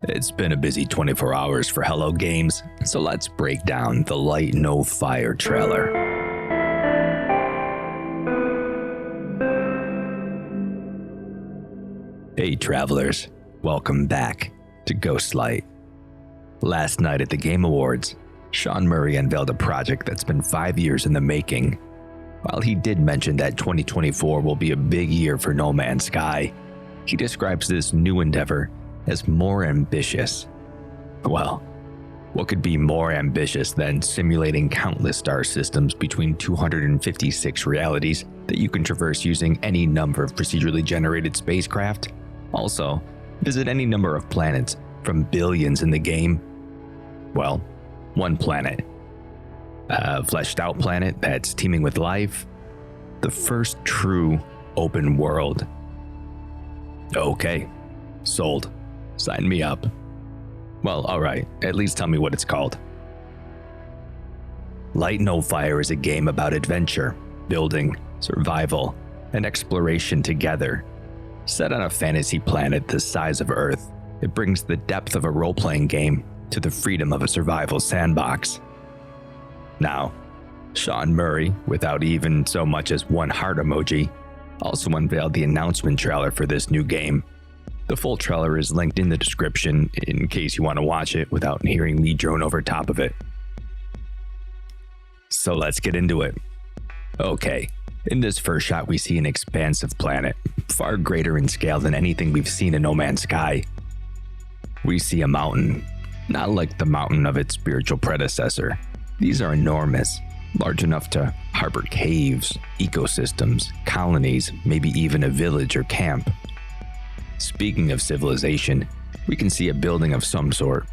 It's been a busy 24 hours for Hello Games, so let's break down the Light No Fire trailer. Hey travelers, welcome back to Ghostlight. Last night at the Game Awards, Sean Murray unveiled a project that's been 5 years in the making. While he did mention that 2024 will be a big year for No Man's Sky, he describes this new endeavor as more ambitious. Well, what could be more ambitious than simulating countless star systems between 256 realities that you can traverse using any number of procedurally generated spacecraft? Also, visit any number of planets from billions in the game. Well, one planet. A fleshed out planet that's teeming with life. The first true open world. Okay, sold. Sign me up. Well, alright, at least tell me what it's called. Light No Fire is a game about adventure, building, survival, and exploration together. Set on a fantasy planet the size of Earth, it brings the depth of a role-playing game to the freedom of a survival sandbox. Now, Sean Murray, without even so much as one heart emoji, also unveiled the announcement trailer for this new game. The full trailer is linked in the description in case you want to watch it without hearing me drone over top of it. So let's get into it. Okay, in this first shot we see an expansive planet, far greater in scale than anything we've seen in No Man's Sky. We see a mountain, not like the mountain of its spiritual predecessor. These are enormous, large enough to harbor caves, ecosystems, colonies, maybe even a village or camp. Speaking of civilization, we can see a building of some sort.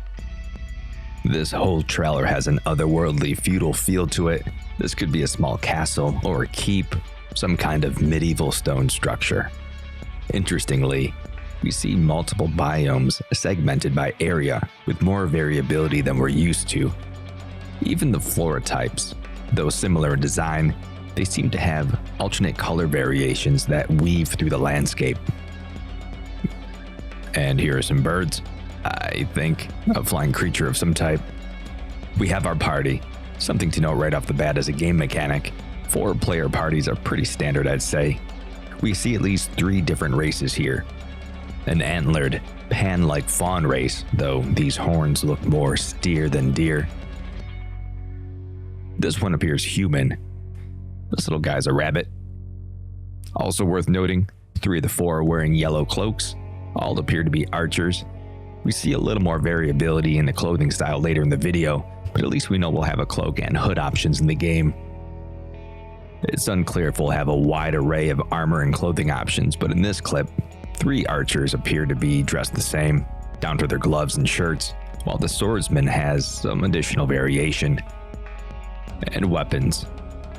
This whole trailer has an otherworldly feudal feel to it. This could be a small castle or a keep, some kind of medieval stone structure. Interestingly, we see multiple biomes segmented by area with more variability than we're used to. Even the flora types, though similar in design, they seem to have alternate color variations that weave through the landscape. And here are some birds. I think a flying creature of some type. We have our party. Something to note right off the bat as a game mechanic. 4-player parties are pretty standard, I'd say. We see at least 3 different races here. An antlered, pan-like fawn race, though these horns look more steer than deer. This one appears human. This little guy's a rabbit. Also worth noting, 3 of the 4 are wearing yellow cloaks. All appear to be archers. We see a little more variability in the clothing style later in the video, but at least we know we'll have a cloak and hood options in the game. It's unclear if we'll have a wide array of armor and clothing options, but in this clip, 3 archers appear to be dressed the same, down to their gloves and shirts, while the swordsman has some additional variation. And weapons.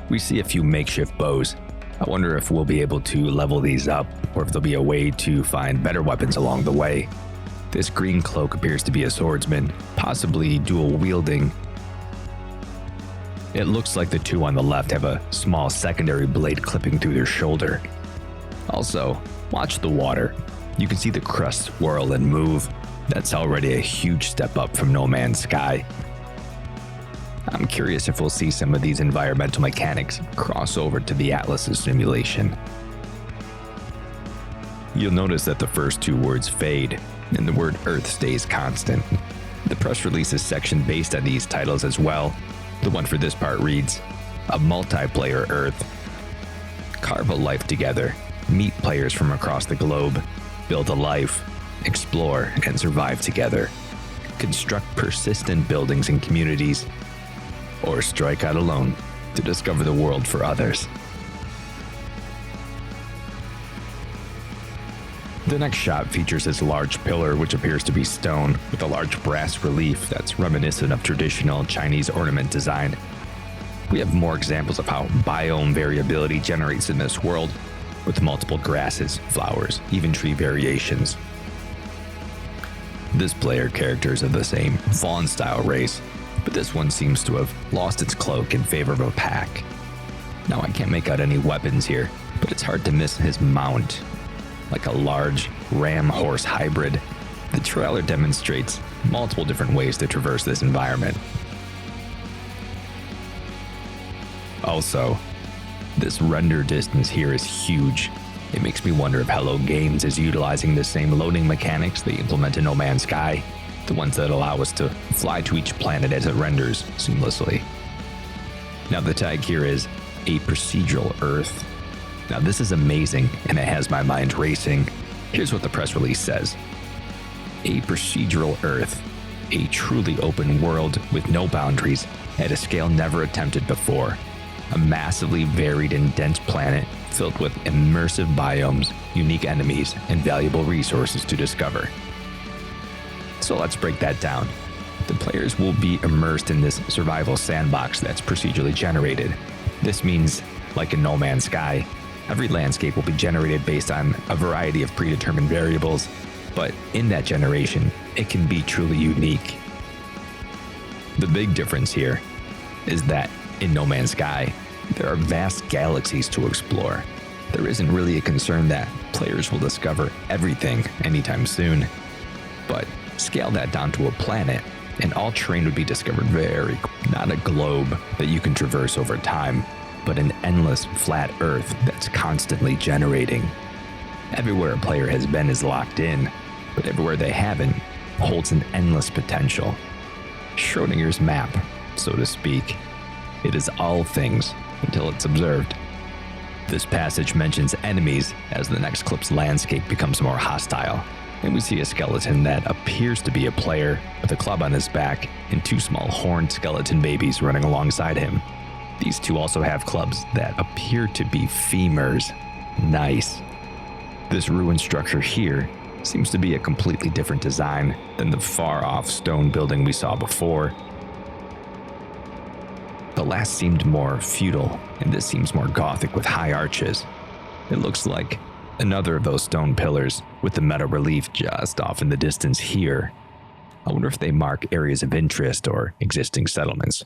We see a few makeshift bows. I wonder if we'll be able to level these up, or if there'll be a way to find better weapons along the way. This green cloak appears to be a swordsman, possibly dual wielding. It looks like the 2 on the left have a small secondary blade clipping through their shoulder. Also, watch the water. You can see the crust swirl and move. That's already a huge step up from No Man's Sky. I'm curious if we'll see some of these environmental mechanics cross over to the Atlas's simulation. You'll notice that the first 2 words fade, and the word Earth stays constant. The press releases section based on these titles as well. The one for this part reads, "A multiplayer Earth. Carve a life together, meet players from across the globe, build a life, explore and survive together, construct persistent buildings and communities, or strike out alone to discover the world for others." The next shot features this large pillar which appears to be stone with a large brass relief that's reminiscent of traditional Chinese ornament design. We have more examples of how biome variability generates in this world, with multiple grasses, flowers, even tree variations. This player character is of the same fawn-style race, but this one seems to have lost its cloak in favor of a pack. Now I can't make out any weapons here, but it's hard to miss his mount. Like a large ram-horse hybrid, The trailer demonstrates multiple different ways to traverse this environment. Also, this render distance here is huge. It makes me wonder if Hello Games is utilizing the same loading mechanics they implement in No Man's Sky, the ones that allow us to fly to each planet as it renders seamlessly. Now the tag here is a procedural Earth. Now this is amazing and it has my mind racing. Here's what the press release says. A procedural Earth, a truly open world with no boundaries at a scale never attempted before. A massively varied and dense planet filled with immersive biomes, unique enemies, and valuable resources to discover. So let's break that down. The players will be immersed in this survival sandbox that's procedurally generated. This means, like in No Man's Sky, every landscape will be generated based on a variety of predetermined variables, but in that generation, it can be truly unique. The big difference here is that in No Man's Sky, there are vast galaxies to explore. There isn't really a concern that players will discover everything anytime soon. But scale that down to a planet, and all terrain would be discovered very quickly. Not a globe that you can traverse over time, but an endless flat Earth that's constantly generating. Everywhere a player has been is locked in, but everywhere they haven't holds an endless potential. Schrodinger's map, so to speak. It is all things until it's observed. This passage mentions enemies as the next clip's landscape becomes more hostile, and we see a skeleton that appears to be a player with a club on his back and two small horned skeleton babies running alongside him. These two also have clubs that appear to be femurs. Nice. This ruined structure here seems to be a completely different design than the far-off stone building we saw before. The last seemed more feudal, and this seems more gothic with high arches. It looks like another of those stone pillars with the metal relief just off in the distance here. I wonder if they mark areas of interest or existing settlements.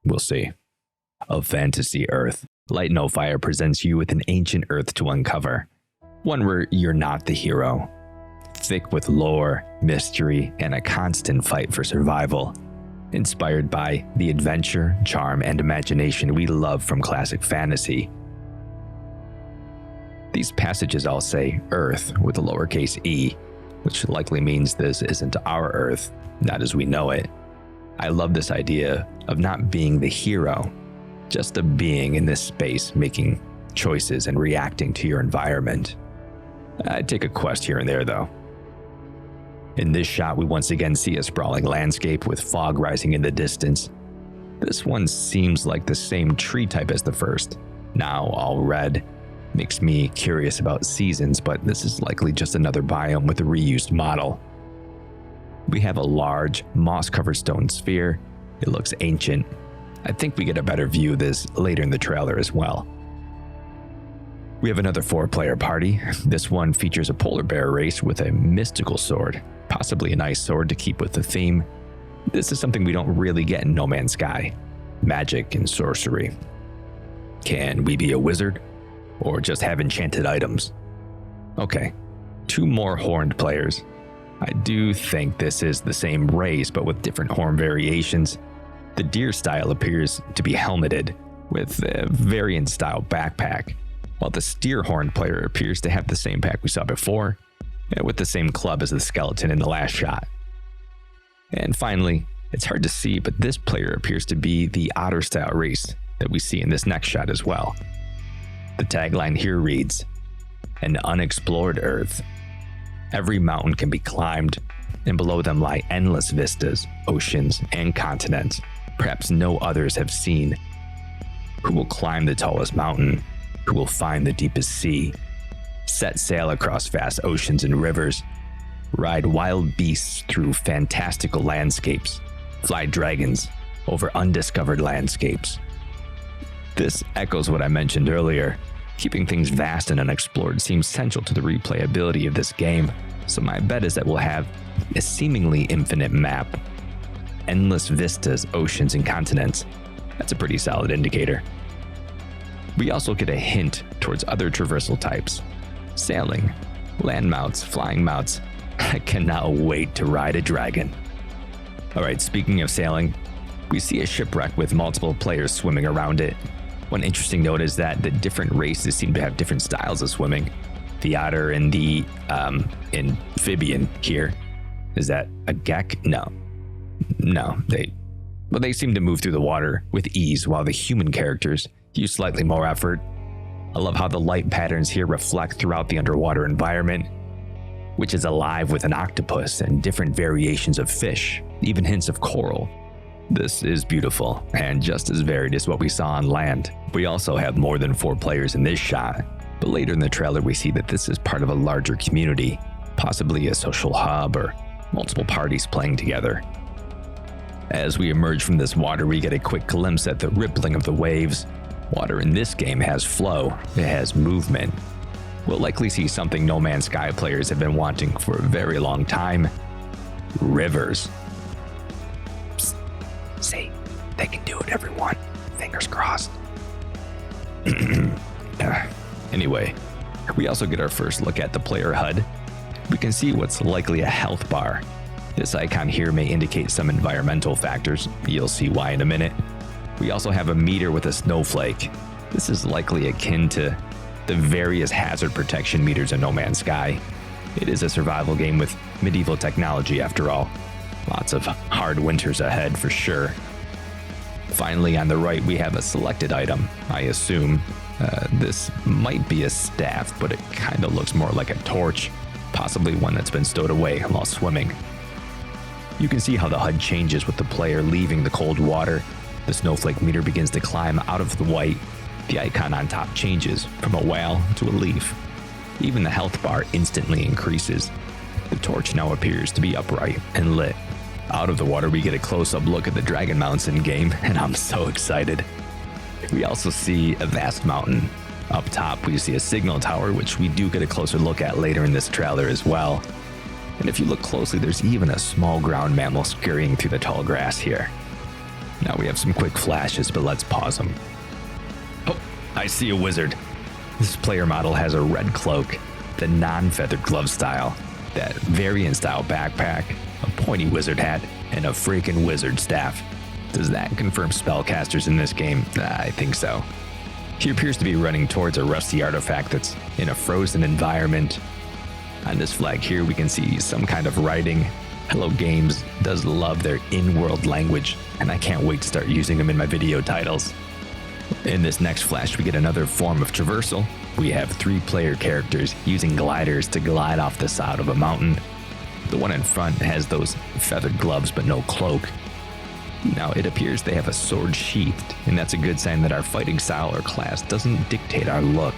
We'll see. Of Fantasy Earth, Light No Fire presents you with an ancient Earth to uncover. One where you're not the hero. Thick with lore, mystery, and a constant fight for survival. Inspired by the adventure, charm, and imagination we love from classic fantasy. These passages all say Earth with a lowercase e, which likely means this isn't our Earth, not as we know it. I love this idea of not being the hero, just a being in this space making choices and reacting to your environment. I'd take a quest here and there though. In this shot, we once again see a sprawling landscape with fog rising in the distance. This one seems like the same tree type as the first, now all red. Makes me curious about seasons, but this is likely just another biome with a reused model. We have a large, moss-covered stone sphere. It looks ancient. I think we get a better view of this later in the trailer as well. We have another 4-player party. This one features a polar bear race with a mystical sword. Possibly a nice sword to keep with the theme. This is something we don't really get in No Man's Sky. Magic and sorcery. Can we be a wizard? Or just have enchanted items? Okay, 2 more horned players. I do think this is the same race but with different horn variations. The deer style appears to be helmeted with a variant style backpack, while the steer horned player appears to have the same pack we saw before, with the same club as the skeleton in the last shot. And finally, it's hard to see, but this player appears to be the otter style race that we see in this next shot as well. The tagline here reads, "An unexplored Earth. Every mountain can be climbed, and below them lie endless vistas, oceans, and continents perhaps no others have seen. Who will climb the tallest mountain? Who will find the deepest sea? Set sail across vast oceans and rivers, ride wild beasts through fantastical landscapes, fly dragons over undiscovered landscapes." This echoes what I mentioned earlier. Keeping things vast and unexplored seems central to the replayability of this game, so my bet is that we'll have a seemingly infinite map. Endless vistas, oceans, and continents. That's a pretty solid indicator. We also get a hint towards other traversal types. Sailing, land mounts, flying mounts, I cannot wait to ride a dragon. Alright, speaking of sailing, we see a shipwreck with multiple players swimming around it. One interesting note is that the different races seem to have different styles of swimming. The otter and the amphibian here. Is that a gek? No, they seem to move through the water with ease, while the human characters use slightly more effort. I love how the light patterns here reflect throughout the underwater environment, which is alive with an octopus and different variations of fish, even hints of coral. This is beautiful and just as varied as what we saw on land. We also have more than 4 players in this shot, but later in the trailer we see that this is part of a larger community, possibly a social hub or multiple parties playing together. As we emerge from this water, we get a quick glimpse at the rippling of the waves. Water in this game has flow, it has movement. We'll likely see something No Man's Sky players have been wanting for a very long time: rivers. Psst. See, they can do it, everyone. Fingers crossed. Anyway, we also get our first look at the player HUD. We can see what's likely a health bar. This icon here may indicate some environmental factors. You'll see why in a minute. We also have a meter with a snowflake. This is likely akin to the various hazard protection meters in No Man's Sky. It is a survival game with medieval technology after all. Lots of hard winters ahead for sure. Finally, on the right, we have a selected item, I assume. This might be a staff, but it kind of looks more like a torch, possibly one that's been stowed away while swimming. You can see how the HUD changes with the player leaving the cold water. The snowflake meter begins to climb out of the white. The icon on top changes from a whale to a leaf. Even the health bar instantly increases. The torch now appears to be upright and lit. Out of the water, we get a close-up look at the dragon mounts in game, and I'm so excited. We also see a vast mountain. Up top, we see a signal tower, which we do get a closer look at later in this trailer as well. And if you look closely, there's even a small ground mammal scurrying through the tall grass here. Now we have some quick flashes, but let's pause them. Oh, I see a wizard. This player model has a red cloak, the non-feathered glove style, that variant style backpack, a pointy wizard hat, and a freaking wizard staff. Does that confirm spellcasters in this game? I think so. He appears to be running towards a rusty artifact that's in a frozen environment. On this flag here, we can see some kind of writing. Hello Games does love their in-world language, and I can't wait to start using them in my video titles. In this next flash, we get another form of traversal. We have 3 player characters using gliders to glide off the side of a mountain. The one in front has those feathered gloves but no cloak. Now it appears they have a sword sheathed, and that's a good sign that our fighting style or class doesn't dictate our look.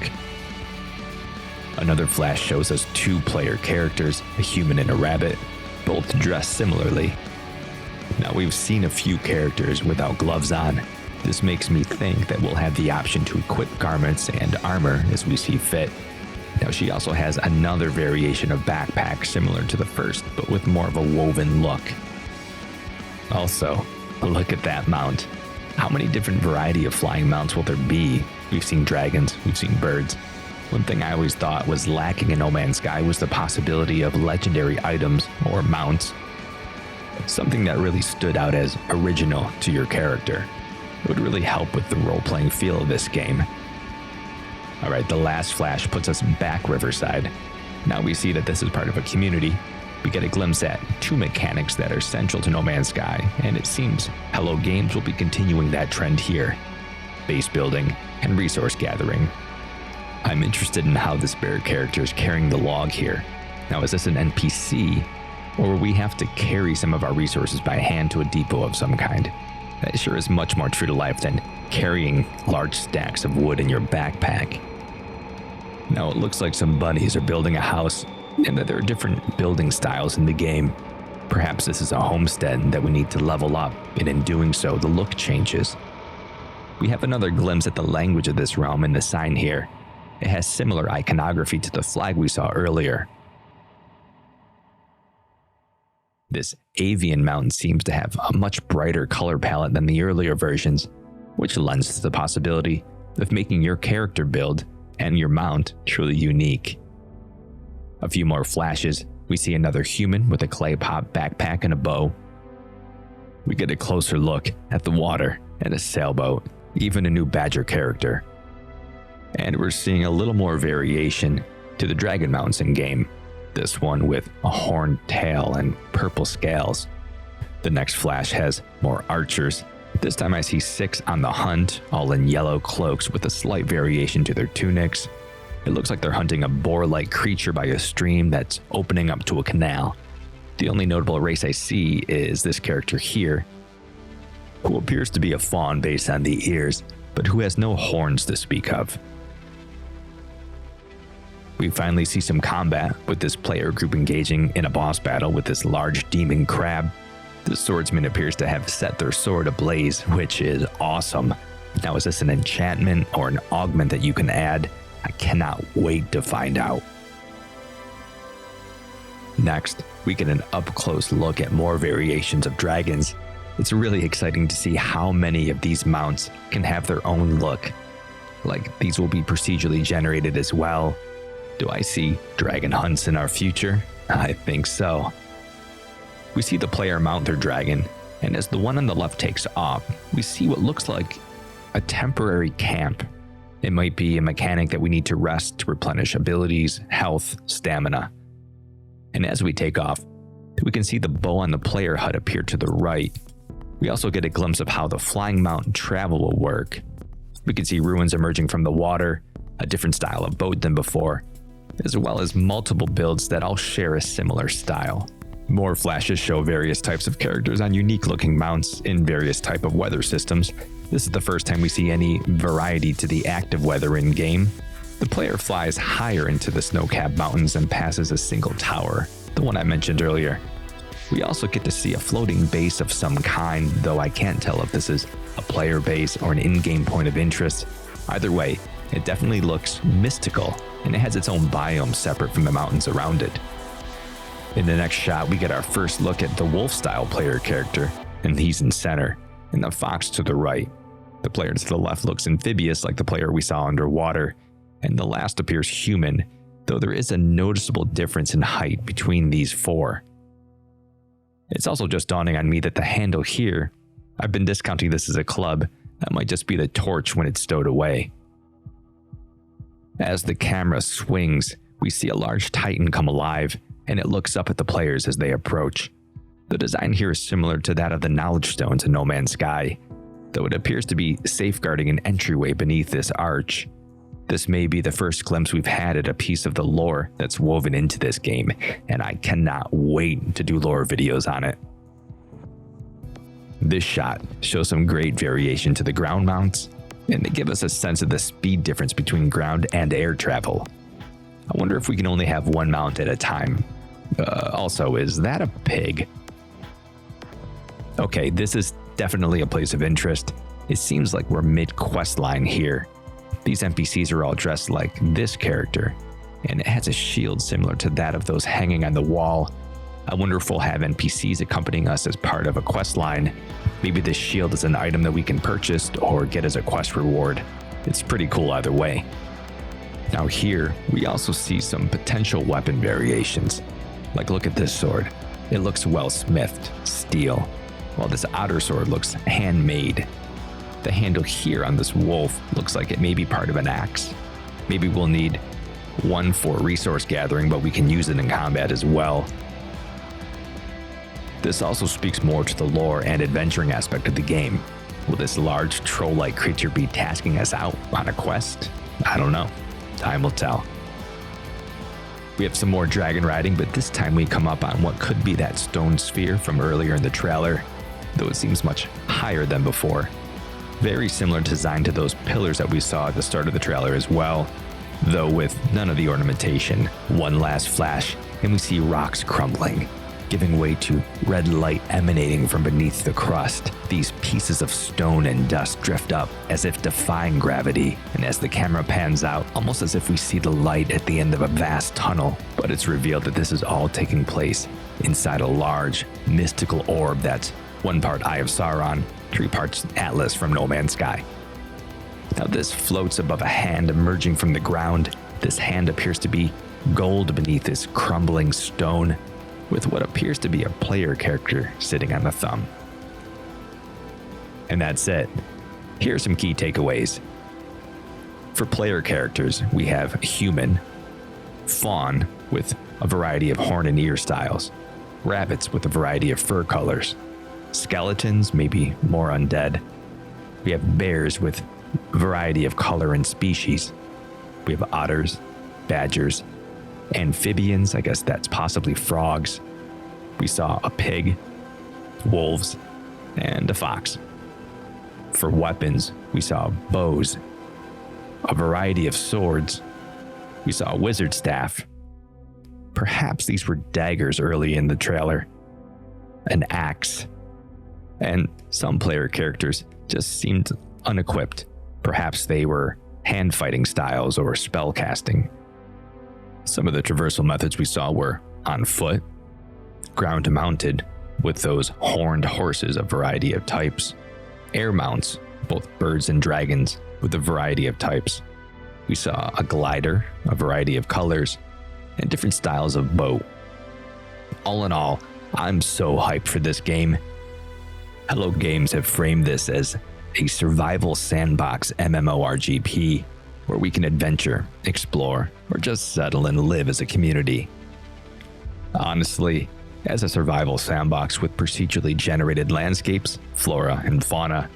Another flash shows us 2 player characters, a human and a rabbit, both dressed similarly. Now we've seen a few characters without gloves on. This makes me think that we'll have the option to equip garments and armor as we see fit. Now she also has another variation of backpack similar to the first, but with more of a woven look. Also, look at that mount. How many different variety of flying mounts will there be? We've seen dragons, we've seen birds. One thing I always thought was lacking in No Man's Sky was the possibility of legendary items or mounts. Something that really stood out as original to your character. It would really help with the role-playing feel of this game. Alright, the last flash puts us back riverside. Now we see that this is part of a community. We get a glimpse at 2 mechanics that are central to No Man's Sky, and it seems Hello Games will be continuing that trend here. Base building and resource gathering. I'm interested in how this bear character is carrying the log here. Now is this an NPC, or will we have to carry some of our resources by hand to a depot of some kind? That sure is much more true to life than carrying large stacks of wood in your backpack. Now it looks like some bunnies are building a house, and that there are different building styles in the game. Perhaps this is a homestead that we need to level up, and in doing so, the look changes. We have another glimpse at the language of this realm in the sign here. It has similar iconography to the flag we saw earlier. This avian mountain seems to have a much brighter color palette than the earlier versions, which lends to the possibility of making your character build and your mount truly unique. A few more flashes, we see another human with a clay pot backpack and a bow. We get a closer look at the water and a sailboat, even a new badger character. And we're seeing a little more variation to the dragon mounts in game, this one with a horned tail and purple scales. The next flash has more archers. This time I see 6 on the hunt, all in yellow cloaks with a slight variation to their tunics. It looks like they're hunting a boar-like creature by a stream that's opening up to a canal. The only notable race I see is this character here, who appears to be a fawn based on the ears, but who has no horns to speak of. We finally see some combat with this player group engaging in a boss battle with this large demon crab. The swordsman appears to have set their sword ablaze, which is awesome. Now, is this an enchantment or an augment that you can add? I cannot wait to find out. Next, we get an up-close look at more variations of dragons. It's really exciting to see how many of these mounts can have their own look. Like, these will be procedurally generated as well. Do I see dragon hunts in our future? I think so. We see the player mount their dragon, and as the one on the left takes off, we see what looks like a temporary camp. It might be a mechanic that we need to rest to replenish abilities, health, stamina. And as we take off, we can see the bow on the player HUD appear to the right. We also get a glimpse of how the flying mount and travel will work. We can see ruins emerging from the water, a different style of boat than before, as well as multiple builds that all share a similar style. More flashes show various types of characters on unique-looking mounts in various type of weather systems. This is the first time we see any variety to the active weather in-game. The player flies higher into the snow-capped mountains and passes a single tower, the one I mentioned earlier. We also get to see a floating base of some kind, though I can't tell if this is a player base or an in-game point of interest. Either way, it definitely looks mystical, and it has its own biome separate from the mountains around it. In the next shot, we get our first look at the wolf-style player character, and he's in center, and the fox to the right. The player to the left looks amphibious like the player we saw underwater, and the last appears human, though there is a noticeable difference in height between these 4. It's also just dawning on me that the handle here, I've been discounting this as a club, that might just be the torch when it's stowed away. As the camera swings, we see a large titan come alive, and it looks up at the players as they approach. The design here is similar to that of the Knowledge Stones in No Man's Sky, though it appears to be safeguarding an entryway beneath this arch. This may be the first glimpse we've had at a piece of the lore that's woven into this game, and I cannot wait to do lore videos on it. This shot shows some great variation to the ground mounts, and they give us a sense of the speed difference between ground and air travel. I wonder if we can only have one mount at a time. Also, is that a pig? Okay, this is definitely a place of interest. It seems like we're mid-quest line here. These NPCs are all dressed like this character, and it has a shield similar to that of those hanging on the wall. I wonder if we'll have NPCs accompanying us as part of a quest line. Maybe this shield is an item that we can purchase or get as a quest reward. It's pretty cool either way. Now here, we also see some potential weapon variations. Like, look at this sword. It looks well smithed, steel, while this otter sword looks handmade. The handle here on this wolf looks like it may be part of an axe. Maybe we'll need one for resource gathering, but we can use it in combat as well. This also speaks more to the lore and adventuring aspect of the game. Will this large troll-like creature be tasking us out on a quest? I don't know. Time will tell. We have some more dragon riding, but this time we come up on what could be that stone sphere from earlier in the trailer, though it seems much higher than before. Very similar design to those pillars that we saw at the start of the trailer as well, though with none of the ornamentation. One last flash, and we see rocks crumbling, giving way to red light emanating from beneath the crust. These pieces of stone and dust drift up as if defying gravity, and as the camera pans out, almost as if we see the light at the end of a vast tunnel. But it's revealed that this is all taking place inside a large, mystical orb that's one part Eye of Sauron, 3 parts Atlas from No Man's Sky. Now this floats above a hand emerging from the ground. This hand appears to be gold beneath this crumbling stone, with what appears to be a player character sitting on the thumb. And that's it. Here are some key takeaways. For player characters, we have human, fawn with a variety of horn and ear styles, rabbits with a variety of fur colors, skeletons, maybe more undead. We have bears with a variety of color and species. We have otters, badgers, amphibians, I guess that's possibly frogs. We saw a pig, wolves, and a fox. For weapons, we saw bows, a variety of swords. We saw a wizard staff. Perhaps these were daggers early in the trailer. An axe. And some player characters just seemed unequipped. Perhaps they were hand fighting styles or spellcasting. Some of the traversal methods we saw were on foot, ground mounted with those horned horses of variety of types, air mounts, both birds and dragons with a variety of types. We saw a glider, a variety of colors, and different styles of boat. All in all, I'm so hyped for this game. Hello Games have framed this as a survival sandbox MMORPG where we can adventure, explore, or just settle and live as a community. Honestly, as a survival sandbox with procedurally generated landscapes, flora, and fauna,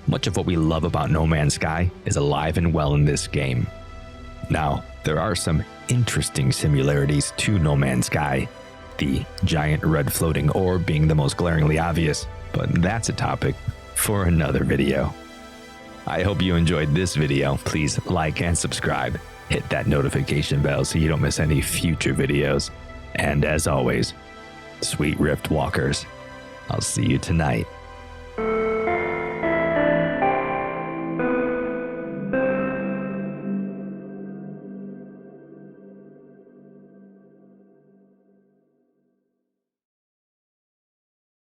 much of what we love about No Man's Sky is alive and well in this game. Now, there are some interesting similarities to No Man's Sky, the giant red floating orb being the most glaringly obvious, but that's a topic for another video. I hope you enjoyed this video. Please like and subscribe. Hit that notification bell so you don't miss any future videos. And as always, sweet Rift Walkers, I'll see you tonight.